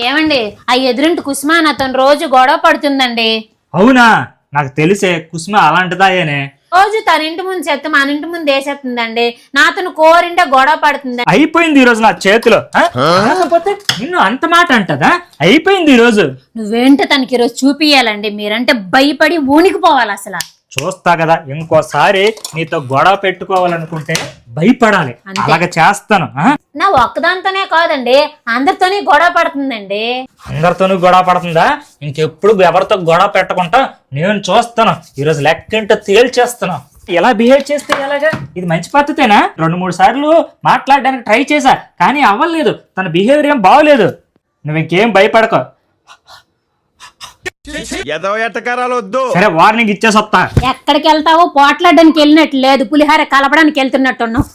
ఏమండి ఆ ఎదురింటి కుసుమ నాతోని రోజు గొడవ పడుతుందండి. అవునా? నాకు తెలిసే కుసుమ అలాంటిదాయేనే. రోజు తన ఇంటి ముందు చెత్త మన ఇంటి ముందు వేసేస్తుందండి. నాతోని కోరింటే గొడవ పడుతుందండి. అయిపోయింది ఈ రోజు నా చేతిలో. కాకపోతే నిన్ను అంత మాట అంటదా? అయిపోయింది ఈ రోజు. నువ్వేంటో తనకి ఈరోజు చూపియాలండి. మీరంటే భయపడి ఊనికిపోవాలి అసలు. చూస్తా కదా, ఇంకోసారి నీతో గొడవ పెట్టుకోవాలనుకుంటే భయపడాలి. అలాగే చేస్తాను. నా ఒక్కదాంతోనే కాదండి, అందరితోనే గొడవ పడుతుందండి. అందరితోనూ గొడవ పడుతుందా? ఇంకెప్పుడు ఎవరితో గొడవ పెట్టకుండా నేను చూస్తాను. ఈరోజు లెక్కంటే తేల్చేస్తాను. ఎలా బిహేవ్ చేస్తే ఎలాగా? ఇది మంచి పద్ధతేనా? 2-3 సార్లు మాట్లాడడానికి ట్రై చేశా, కానీ అవ్వలేదు. తన బిహేవియర్ ఏం బాగోలేదు. నువ్వు ఇంకేం భయపడకో. సరే, వార్నింగ్ ఇచ్చేసొస్తా. ఎక్కడికి వెళ్తావో పోట్లాడడానికి వెళ్ళినట్టు లేదు, పులిహార కలపడానికి వెళ్తున్నట్టున్నావు.